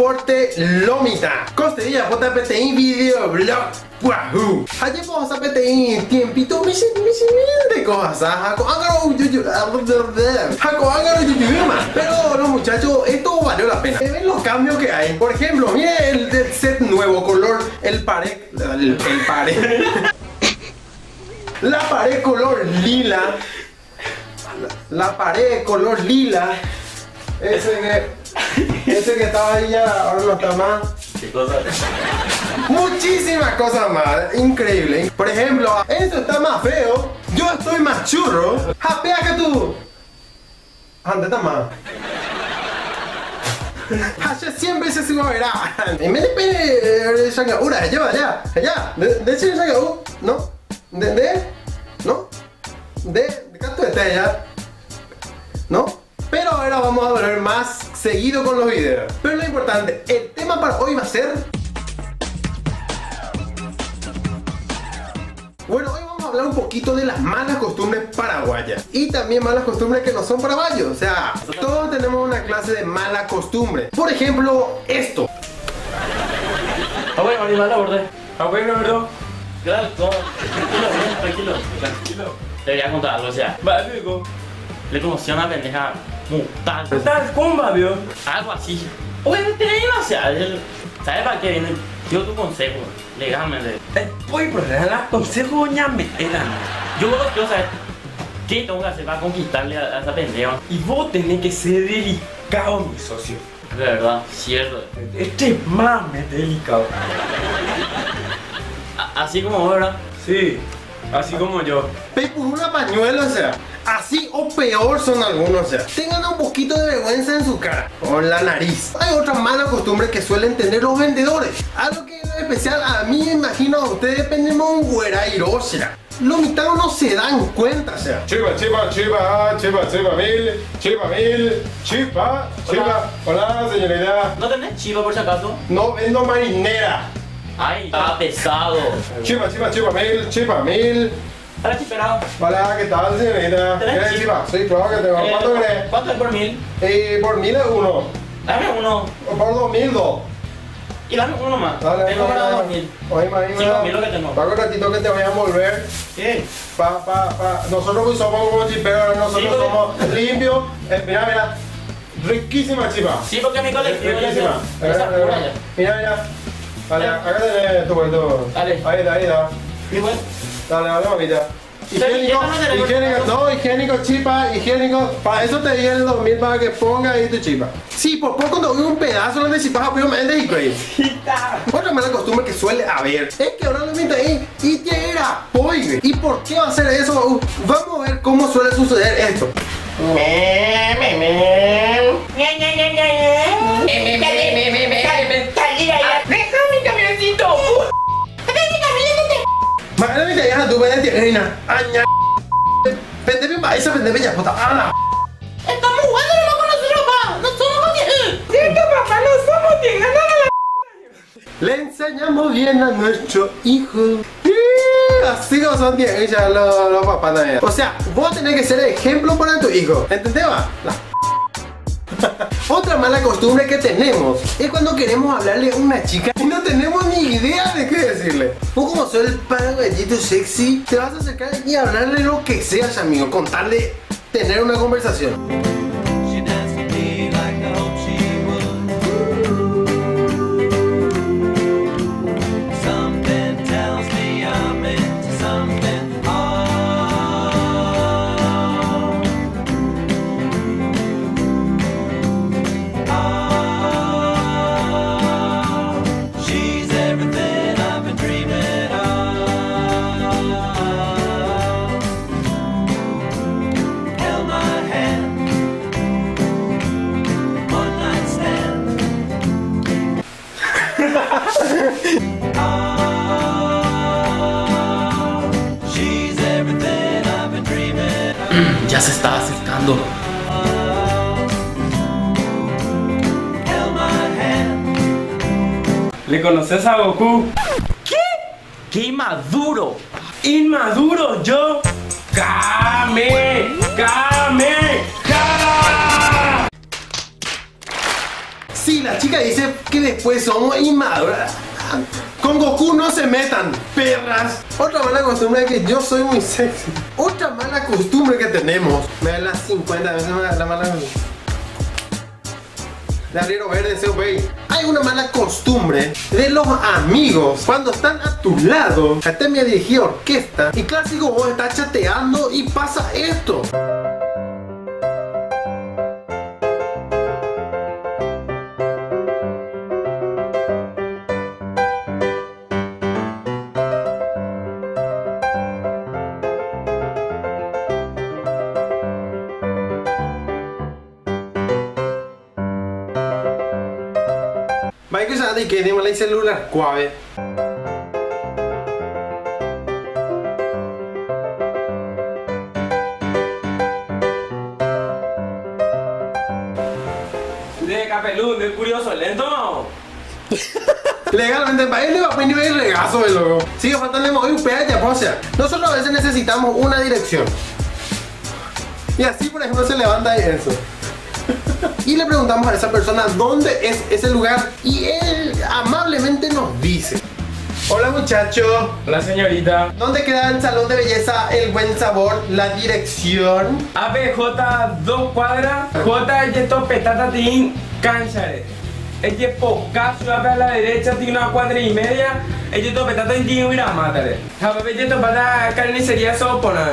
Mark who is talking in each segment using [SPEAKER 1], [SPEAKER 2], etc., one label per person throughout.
[SPEAKER 1] pasaporte Lomita. Costería JPTI videoblog. Wahoo. Ayer vamos a PTI tiempito me de cosas. Pero no muchachos, esto valió la pena. Ven los cambios que hay. Por ejemplo, miren el set nuevo color, el pared. La pared color lila. La pared color lila. Ese que estaba ahí ya ahora no está más.
[SPEAKER 2] ¿Qué cosa?
[SPEAKER 1] Muchísimas cosas más, increíble. Por ejemplo, esto está más feo. Yo estoy más churro. Japea que tú. Ande está más. Hasha siempre se sube a ver. En vez de Shanghaura, allá. De Shanghaura, ¿no? ¿No? De Catuete ya. ¿No? Pero ahora vamos a volver más seguido con los videos. Pero lo importante, el tema para hoy va a ser... Bueno, hoy vamos a hablar un poquito de las malas costumbres paraguayas. Y también malas costumbres que no son paraguayos. O sea, todos tenemos una clase de mala costumbre. Por ejemplo, esto.
[SPEAKER 2] Bueno, arriba la borde. Bueno, bro. Claro, tranquilo. Te voy a contar algo, o sea. Va, luego. Le conocí a una pendeja mutal.
[SPEAKER 3] ¿Tal comba, vio?
[SPEAKER 2] Algo así. Oye, o sea, ¿sabes para qué viene? Yo tu consejo, legalmente.
[SPEAKER 3] Oye, pero la consejo ñame era.
[SPEAKER 2] Yo ¿sabes qué tengo que hacer para conquistarle a esa pendeja?
[SPEAKER 3] Y vos tenés que ser delicado, mi socio.
[SPEAKER 2] De verdad, cierto.
[SPEAKER 3] Este mame delicado.
[SPEAKER 2] Así como vos, ¿verdad?
[SPEAKER 3] Sí, así como yo.
[SPEAKER 1] Por una pañuelo, o sea. Así o peor son algunos, o sea. Tengan un poquito de vergüenza en su cara o en la nariz. Hay otra mala costumbre que suelen tener los vendedores. Algo que es especial a mí, me imagino a ustedes, dependemos de un güerairo, o sea. Los mitanos no se dan cuenta, o sea. Chipa mil. Hola, señorita.
[SPEAKER 2] ¿No tenés chiva por si acaso?
[SPEAKER 1] No vendo marinera.
[SPEAKER 2] Ay, está pesado.
[SPEAKER 1] Chipa mil.
[SPEAKER 2] Hola, chiperado.
[SPEAKER 1] Hola, ¿qué tal, señorita? ¿Quieres chipa? Sí, claro que tengo. ¿Cuánto querés?
[SPEAKER 2] ¿Cuánto es por 1000?
[SPEAKER 1] Por 1000 es uno.
[SPEAKER 2] Dame uno.
[SPEAKER 1] O por 2000 dos.
[SPEAKER 2] Y dame uno más.
[SPEAKER 1] Dale,
[SPEAKER 2] tengo para 2000.
[SPEAKER 1] Oye,
[SPEAKER 2] 5000 lo que tengo.
[SPEAKER 1] Pago un ratito que te voy a envolver.
[SPEAKER 2] ¿Qué?
[SPEAKER 1] Nosotros pues somos como chiperos, nosotros
[SPEAKER 2] Sí,
[SPEAKER 1] somos limpios. Mira. Riquísima chipa.
[SPEAKER 2] Sí, porque mi colectivo ya
[SPEAKER 1] Riquísima.
[SPEAKER 2] esa pura ya.
[SPEAKER 1] Mira. Vale, acá tenés tu vuelto.
[SPEAKER 2] Dale.
[SPEAKER 1] Ahí da.
[SPEAKER 2] Y bueno.
[SPEAKER 1] Dale, mamita. Higiénico, chipa, higiénico. Para eso te di el 2000 para que ponga ahí tu chipa. Sí, por poco no vi un pedazo donde si pasa obviamente y crazy. Otra mala costumbre que suele haber es que ahora lo mete ahí y te era pollo. ¿Y por qué va a hacer eso? Vamos a ver cómo suele suceder esto.
[SPEAKER 3] ¡Déjame, camioncito!
[SPEAKER 1] Magana mi ya tu vende reina. Aña. Pendeme va esa pendeme ya puta. ¡Hala!
[SPEAKER 2] Estamos jugando nomás con nosotros, papá. No somos bien.
[SPEAKER 3] ¡Cierto, papá! ¡No somos bien!
[SPEAKER 1] Le enseñamos bien a nuestro hijo. Así no son bien ya los papás también. O sea, vos tenés que ser ejemplo para tu hijo. ¿Entendés, va? Otra mala costumbre que tenemos es cuando queremos hablarle a una chica y no tenemos ni idea de qué decirle. Vos como sos el paraguayito sexy, te vas a acercar y hablarle lo que seas, amigo, contarle, tener una conversación.
[SPEAKER 2] Ya se está acercando.
[SPEAKER 3] ¿Le conoces a Goku?
[SPEAKER 2] ¿Qué? ¡Qué inmaduro!
[SPEAKER 3] ¡Inmaduro yo! ¡Kame!
[SPEAKER 1] Si la chica dice que y después somos inmaduros. Con Goku no se metan, perras. Otra mala costumbre es que yo soy muy sexy. Otra mala costumbre que tenemos. Me da las 50 veces la mala costumbre. De arriero verde, ese güey. Hay una mala costumbre de los amigos cuando están a tu lado. Este me dirigí a orquesta y clásico vos estás chateando y pasa esto. Vai che usate che andiamo lei celular qua.
[SPEAKER 3] De capelú, de curioso, lento.
[SPEAKER 1] Legalmente para él le va a poner el regazo de loco. Sigue faltando hoy un pedazo, o sea, nosotros a veces necesitamos una dirección. Y así por ejemplo se levanta eso. Y le preguntamos a esa persona dónde es ese lugar y él amablemente nos dice: hola muchacho.
[SPEAKER 3] La señorita.
[SPEAKER 1] ¿Dónde queda el salón de belleza El Buen Sabor? La dirección.
[SPEAKER 3] APJ 2 cuadras. J yeto petata tin canchare. Este pocaso a la derecha tiene 1 cuadra y media. Este petata tiene una mátare. Japepe yeto para carnicería sopona.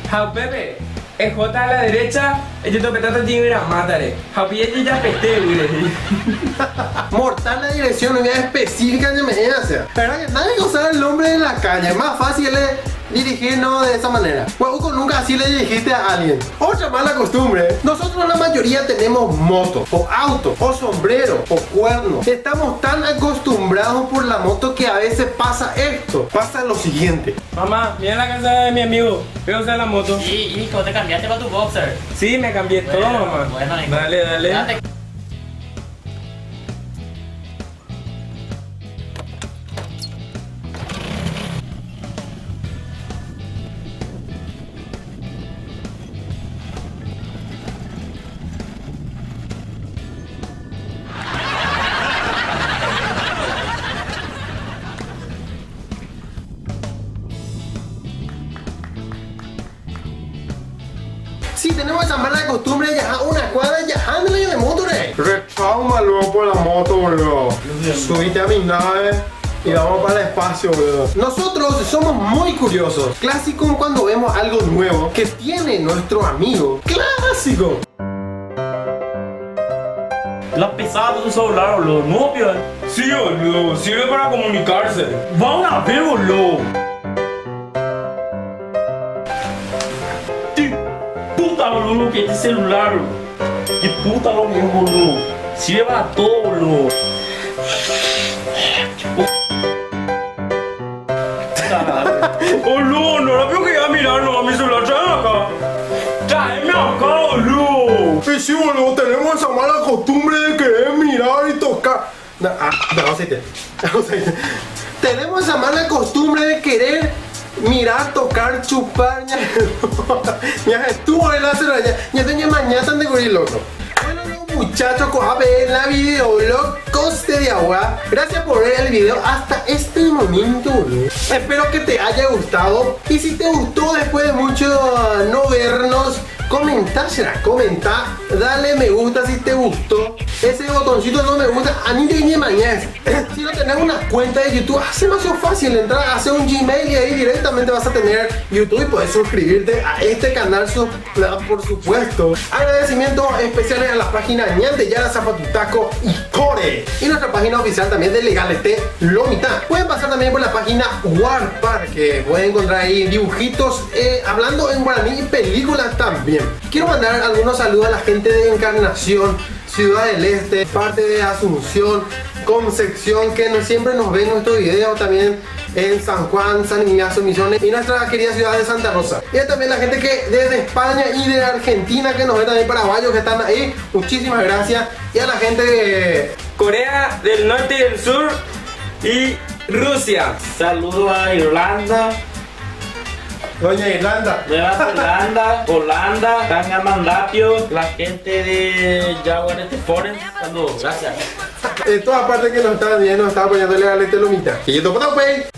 [SPEAKER 3] Japepe. El J a la derecha, el petata tiene una mátare. Japepe ya peste,
[SPEAKER 1] Mortal la dirección, una específica de emergencia. ¿Verdad que nadie usa el nombre de la calle? Es más fácil dirigirnos de esa manera. Huevuco, nunca así le dirigiste a alguien. Otra mala costumbre: nosotros la mayoría tenemos moto, o auto, o sombrero, o cuerno. Estamos tan acostumbrados por la moto que a veces pasa esto. Pasa lo siguiente.
[SPEAKER 3] Mamá, mira la casa de mi amigo. Voy a usar la moto.
[SPEAKER 2] Y hijo, te cambiaste para tu boxer.
[SPEAKER 3] Sí, me cambié todo, mamá.
[SPEAKER 2] Bueno, hijo.
[SPEAKER 3] Dale.
[SPEAKER 2] Date.
[SPEAKER 1] Si tenemos esa mala costumbre de viajar una cuadra, ya ándale de moto, retrauma luego por la moto, boludo. Subite a mi nave y vamos para el espacio, boludo. Nosotros somos muy curiosos. Clásico cuando vemos algo nuevo que tiene nuestro amigo. Clásico.
[SPEAKER 2] La pesada de tu celular, boludo. No, pio.
[SPEAKER 3] Sí, boludo. Sirve para comunicarse.
[SPEAKER 2] Vamos a ver, boludo. Puta, boludo, que este celular. Que puta lo que es, boludo. Sirve para todo, boludo.
[SPEAKER 3] Boludo, no la veo que iba a mirar, no, mi celular, tráeme acá. Tráeme acá, boludo.
[SPEAKER 1] Y sí, boludo, tenemos esa mala costumbre de querer mirar y tocar. No, aceite. Tenemos esa mala costumbre de querer mirar, tocar, chupar. Ya estuvo el láser allá. Ya tenía mañana de cubrir, loco. Bueno, muchachos, a ver la videoblog Coste de Agua. Gracias por ver el video hasta este momento, boludo. Espero que te haya gustado. Y si te gustó después de mucho no vernos, comenta, dale me gusta si te gustó. Ese botoncito no me gusta, a ni de mañana. Si no tenés una cuenta de YouTube, hace más fácil entrar, hacer un Gmail y ahí directamente vas a tener YouTube y puedes suscribirte a este canal, por supuesto. Agradecimientos especiales a las páginas Ñante, Yara, Zapatutaco y Core. Y nuestra página oficial también de Legalete Lomita. Pueden pasar también por la página Warpark, que pueden encontrar ahí dibujitos hablando en guaraní y películas también. Quiero mandar algunos saludos a la gente de Encarnación, Ciudad del Este, parte de Asunción, Concepción, que siempre nos ven nuestros videos, también en San Juan, San Ignacio, Misiones y nuestra querida ciudad de Santa Rosa. Y también la gente que desde España y de Argentina, que nos ven también, paraguayos que están ahí, muchísimas gracias. Y a la gente de
[SPEAKER 3] Corea del Norte y del Sur y Rusia.
[SPEAKER 2] Saludos a Irlanda,
[SPEAKER 1] Doña Irlanda.
[SPEAKER 2] Nueva Zelanda, Holanda, Tangamandapio, la gente de Jaguares de Forest. Saludos, gracias.
[SPEAKER 1] En todas partes que nos están viendo, nos están apoyando legalmente Lomita. Y yo topo, pues.